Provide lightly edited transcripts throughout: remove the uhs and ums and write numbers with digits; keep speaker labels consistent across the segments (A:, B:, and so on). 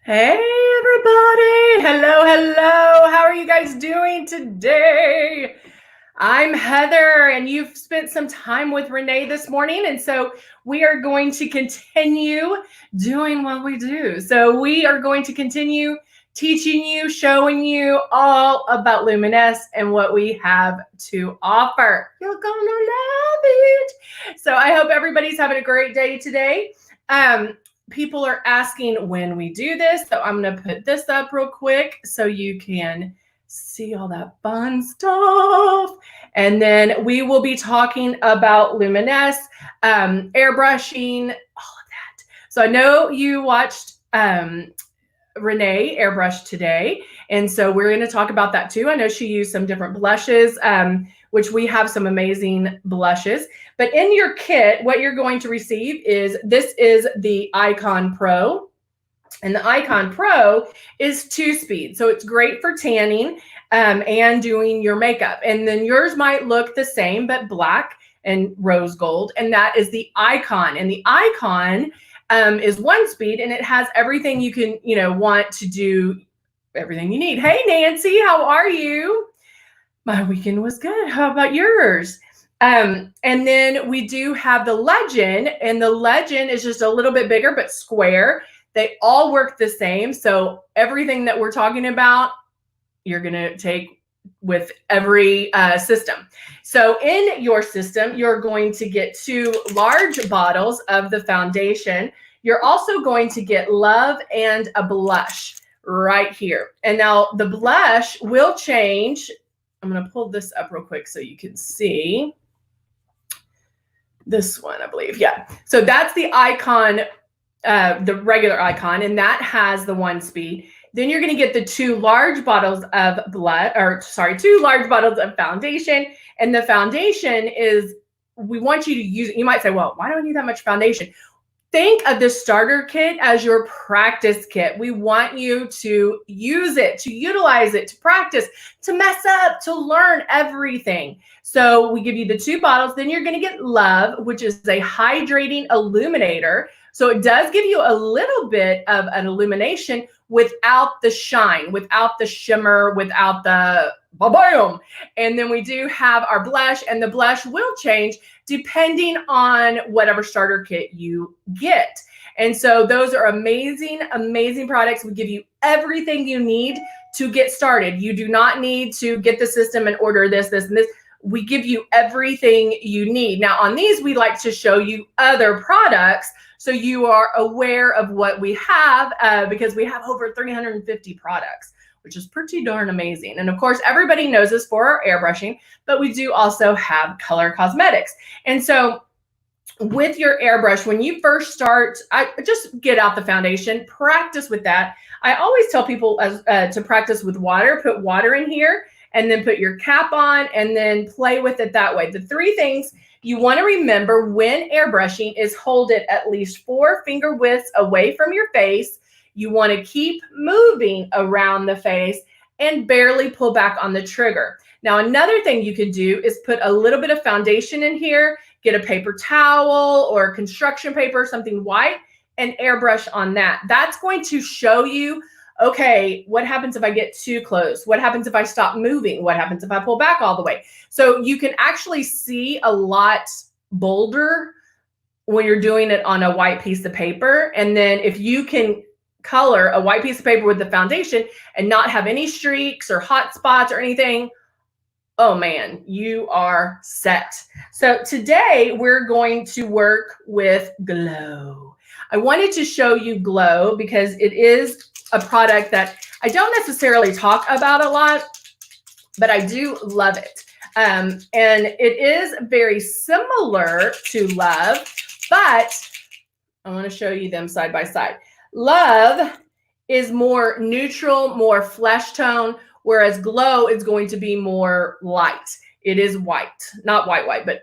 A: Hey everybody! Hello, hello! How are you guys doing today? I'm Heather, and you've spent some time with Renee this morning, and so we are going to continue doing what we do. So we are going to continue teaching you, showing you all about Luminous and what we have to offer. You're gonna love it. So I hope everybody's having a great day today. People are asking when we do this, so I'm going to put this up real quick so you can see all that fun stuff. And then we will be talking about Luminous, airbrushing, all of that. So I know you watched Renee airbrush today, and so we're going to talk about that too. I know she used some different blushes, which we have some amazing blushes. But in your kit, what you're going to receive is the Icon Pro. And the Icon Pro is 2-speed. So it's great for tanning and doing your makeup. And then yours might look the same, but black and rose gold. And that is the Icon. And the Icon is 1-speed, and it has everything you can, want to do, everything you need. Hey, Nancy, how are you? My weekend was good. How about yours? And then we do have the Legend, and the Legend is just a little bit bigger, but square. They all work the same. So everything that we're talking about, you're going to take with every system. So in your system, you're going to get 2 large bottles of the foundation. You're also going to get Love and a blush right here. And now the blush will change. I'm going to pull this up real quick so you can see. This one, I believe. Yeah. So that's the Icon, the regular Icon, and that has the 1-speed. Then you're going to get the 2 large bottles of 2 large bottles of foundation. And the foundation is, we want you to use it. You might say, well, why do I need that much foundation? Think of the starter kit as your practice kit. We want you to use it, to utilize it, to practice, to mess up, to learn everything. So we give you the 2 bottles. Then you're going to get Love, which is a hydrating illuminator. So it does give you a little bit of an illumination without the shine, without the shimmer, without the ba-bam. And then we do have our blush, and the blush will change depending on whatever starter kit you get. And so those are amazing, amazing products. We give you everything you need to get started. You do not need to get the system and order this, this, and this. We give you everything you need. Now on these, we like to show you other products so you are aware of what we have because we have over 350 products, which is pretty darn amazing. And of course, everybody knows this for our airbrushing, but we do also have color cosmetics. And so with your airbrush, when you first start, I just get out the foundation, practice with that. I always tell people to practice with water, put water in here, and then put your cap on, and then play with it that way. The 3 things you want to remember when airbrushing is hold it at least 4 finger widths away from your face. You want to keep moving around the face and barely pull back on the trigger. Now, another thing you can do is put a little bit of foundation in here, get a paper towel or construction paper, something white, and airbrush on that. That's going to show you, okay, what happens if I get too close? What happens if I stop moving? What happens if I pull back all the way? So you can actually see a lot bolder when you're doing it on a white piece of paper. And then if you can color a white piece of paper with the foundation and not have any streaks or hot spots or anything, oh man, you are set. So today we're going to work with Glow. I wanted to show you Glow because it is a product that I don't necessarily talk about a lot, but I do love it. And it is very similar to Love, but I want to show you them side by side. Love is more neutral, more flesh tone, whereas Glow is going to be more light. It is white, not white, but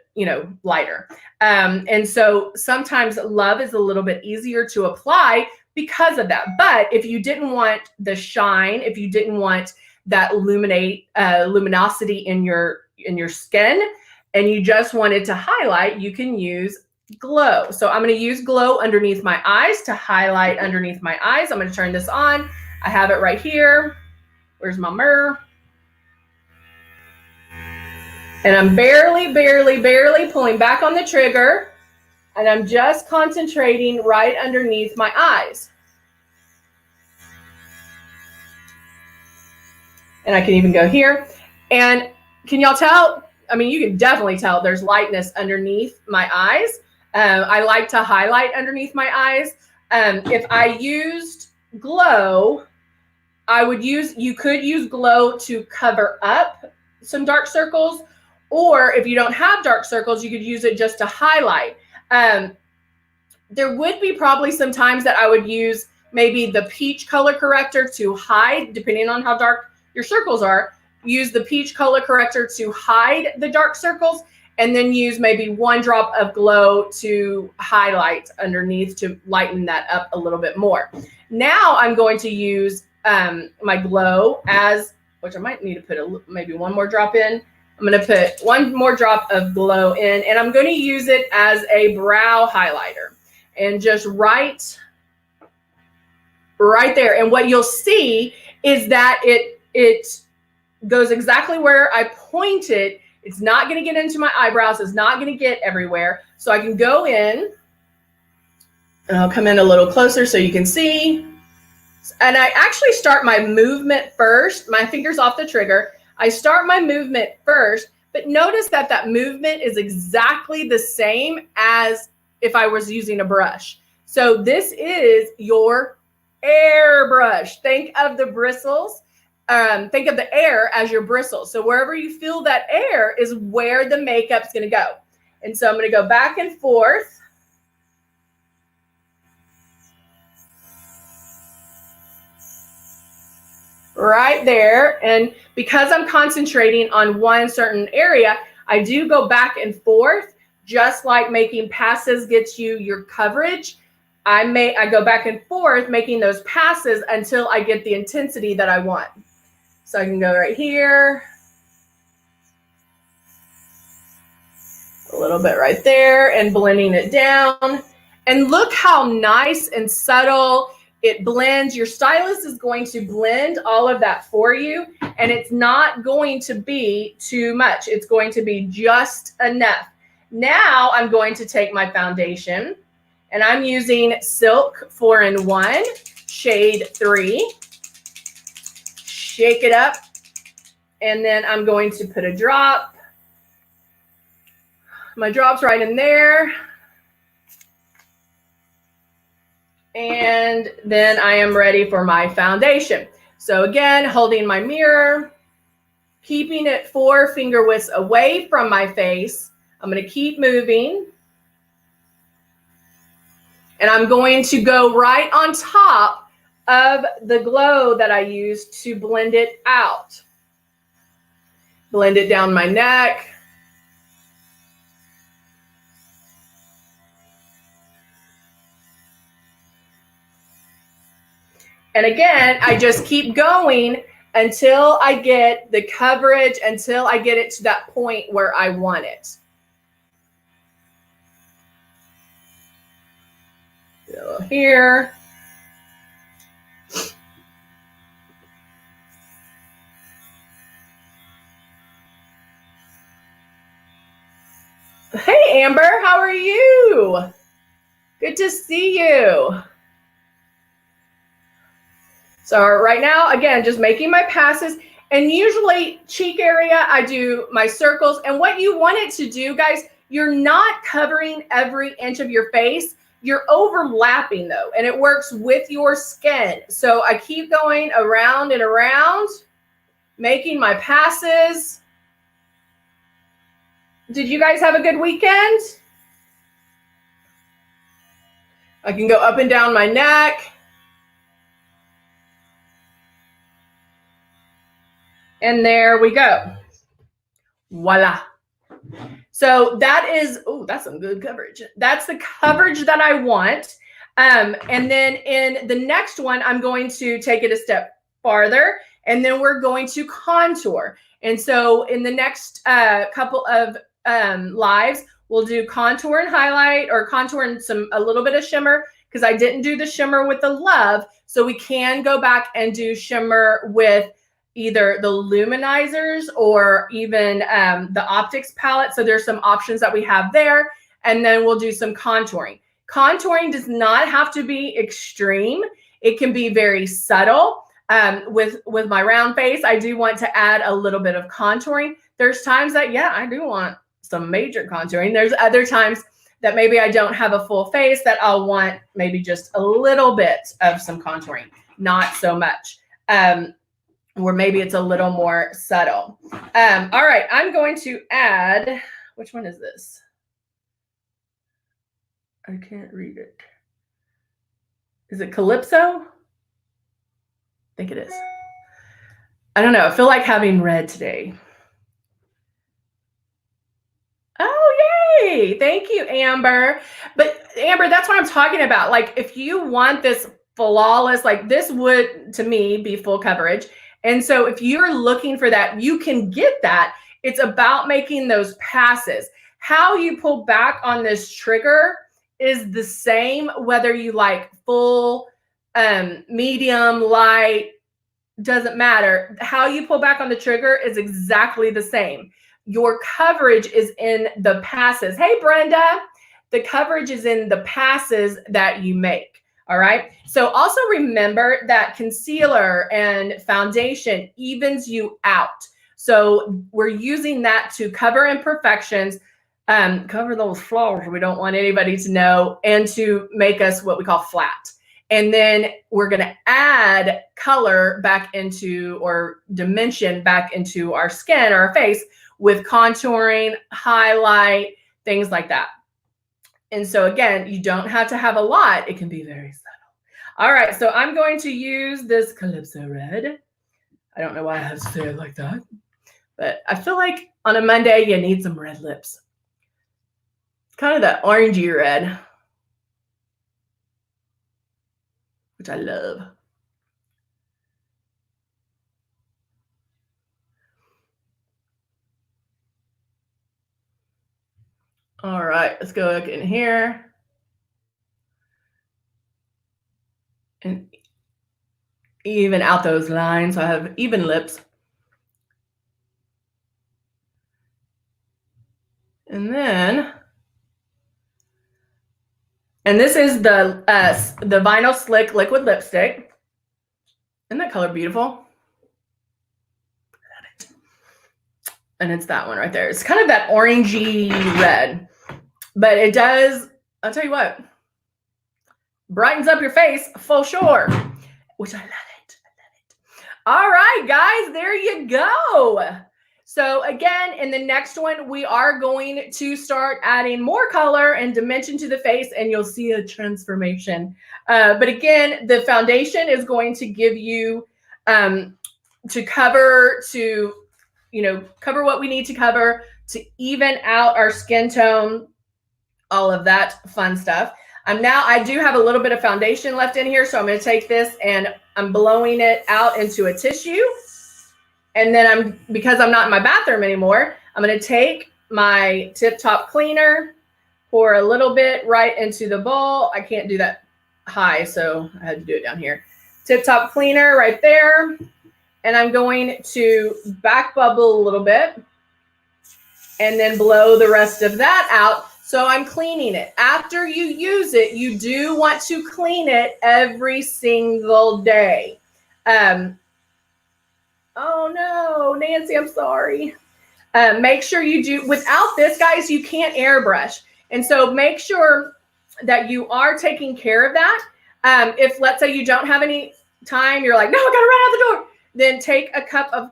A: lighter. And so sometimes Love is a little bit easier to apply because of that. But if you didn't want the shine, if you didn't want that luminosity in your skin, and you just wanted to highlight, you can use Glow. So I'm going to use Glow underneath my eyes to highlight underneath my eyes. I'm going to turn this on. I have it right here. Where's my mirror? And I'm barely pulling back on the trigger. And I'm just concentrating right underneath my eyes. And I can even go here. And can y'all tell? I mean, you can definitely tell there's lightness underneath my eyes. I like to highlight underneath my eyes. If I used Glow, you could use Glow to cover up some dark circles, or if you don't have dark circles, you could use it just to highlight. There would be probably some times that I would use maybe the peach color corrector to hide, depending on how dark your circles are. Use the peach color corrector to hide the dark circles, and then use maybe 1 drop of Glow to highlight underneath to lighten that up a little bit more. Now I'm going to use my Glow which I might need to put maybe 1 more drop in. I'm going to put 1 more drop of Glow in, and I'm going to use it as a brow highlighter, and just right there. And what you'll see is that it goes exactly where I pointed. It's not going to get into my eyebrows. It's not going to get everywhere. So I can go in, and I'll come in a little closer so you can see. And I actually start my movement first. My finger's off the trigger. I start my movement first, but notice that that movement is exactly the same as if I was using a brush. So this is your airbrush. Think of the bristles. Think of the air as your bristles. So wherever you feel that air is where the makeup's going to go. And so I'm going to go back and forth. Right there. And because I'm concentrating on one certain area, I do go back and forth, just like making passes gets you your coverage. I go back and forth making those passes until I get the intensity that I want. So I can go right here, a little bit right there, and blending it down. And look how nice and subtle it blends. Your stylist is going to blend all of that for you, and it's not going to be too much. It's going to be just enough. Now I'm going to take my foundation, and I'm using Silk 4-in-1 shade 3. Shake it up, and then I'm going to put a drop. My drop's right in there. And then I am ready for my foundation. So again, holding my mirror, keeping it 4 finger widths away from my face. I'm going to keep moving. And I'm going to go right on top of the Glow that I used to blend it out. Blend it down my neck. And again, I just keep going until I get the coverage, until I get it to that point where I want it. So here. Hey, Amber, how are you? Good to see you. So right now, again, just making my passes. And usually cheek area, I do my circles. And what you want it to do, guys, you're not covering every inch of your face. You're overlapping, though, and it works with your skin. So I keep going around and around, making my passes. Did you guys have a good weekend? I can go up and down my neck. And there we go. Voila. So that is, oh, that's some good coverage. That's the coverage that I want. And then in the next one, I'm going to take it a step farther, and then we're going to contour. And so in the next couple of lives, We'll do contour and highlight, or contour and a little bit of shimmer, because I didn't do the shimmer with the Love. So we can go back and do shimmer with either the luminizers or even the optics palette. So there's some options that we have there. And then we'll do some contouring. Contouring does not have to be extreme. It can be very subtle. With my round face, I do want to add a little bit of contouring. There's times that, yeah, I do want some major contouring. There's other times that maybe I don't have a full face that I'll want maybe just a little bit of some contouring, not so much. Or maybe it's a little more subtle. All right, I'm going to add, which one is this? I can't read it. Is it Calypso? I think it is. I don't know. I feel like having red today. Oh, yay. Thank you, Amber. But Amber, that's what I'm talking about. Like, if you want this flawless, like this would, to me, be full coverage. And so if you're looking for that, you can get that. It's about making those passes. How you pull back on this trigger is the same, whether you like full, medium, light, doesn't matter. How you pull back on the trigger is exactly the same. Your coverage is in the passes. Hey, Brenda, the coverage is in the passes that you make. All right. So also remember that concealer and foundation evens you out. So we're using that to cover imperfections, cover those flaws we don't want anybody to know, and to make us what we call flat. And then we're going to add color back into, or dimension back into our skin or our face with contouring, highlight, things like that. And so again, you don't have to have a lot. It can be very subtle. All right, so I'm going to use this Calypso red. I don't know why I have to say it like that, but I feel like on a Monday, you need some red lips. Kind of that orangey red, which I love. All right, let's go look in here. And even out those lines, so I have even lips. And then, and this is the Vinyl Slick Liquid Lipstick. Isn't that color beautiful? And it's that one right there. It's kind of that orangey red, but it does, I'll tell you what, brightens up your face for sure, which I love it. I love it. All right, guys, there you go. So again, in the next one, we are going to start adding more color and dimension to the face, and you'll see a transformation. But again, the foundation is going to give you to cover, to, you know, cover what we need to cover, to even out our skin tone, all of that fun stuff. Now I do have a little bit of foundation left in here, so I'm going to take this and I'm blowing it out into a tissue. And then because I'm not in my bathroom anymore, I'm going to take my Tip Top cleaner, pour a little bit right into the bowl. I can't do that high, so I had to do it down here. Tip Top cleaner right there. And I'm going to back bubble a little bit and then blow the rest of that out. So I'm cleaning it. After you use it, you do want to clean it every single day. Oh no, Nancy, I'm sorry. Make sure you do, without this, guys, you can't airbrush. And so make sure that you are taking care of that. If, let's say, you don't have any time, you're like, no, I gotta run out the door. Then take a cup of,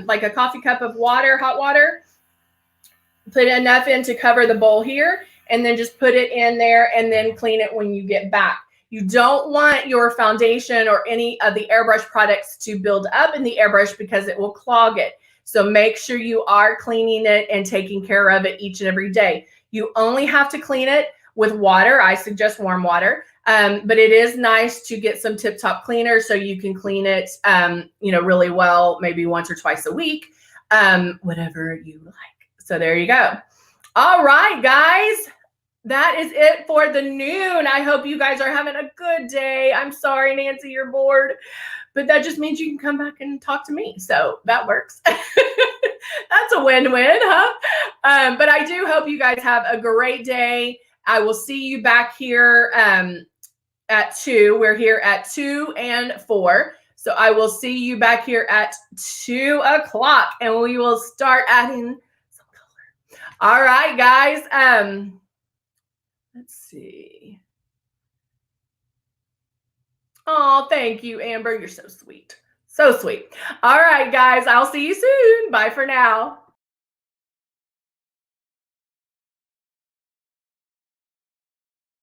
A: like a coffee cup of water, hot water, put enough in to cover the bowl here, and then just put it in there and then clean it when you get back. You don't want your foundation or any of the airbrush products to build up in the airbrush because it will clog it. So make sure you are cleaning it and taking care of it each and every day. You only have to clean it with water. I suggest warm water. But it is nice to get some Tip Top cleaner so you can clean it, you know, really well, maybe once or twice a week, whatever you like. So there you go. All right, guys. That is it for the noon. I hope you guys are having a good day. I'm sorry, Nancy, you're bored, but that just means you can come back and talk to me. So that works. That's a win-win, huh? But I do hope you guys have a great day. I will see you back here at 2. We're here at 2 and 4. So I will see you back here at 2 o'clock and we will start adding some color. All right, guys. Let's see. Oh, thank you, Amber. You're so sweet. So sweet. All right, guys. I'll see you soon. Bye for now.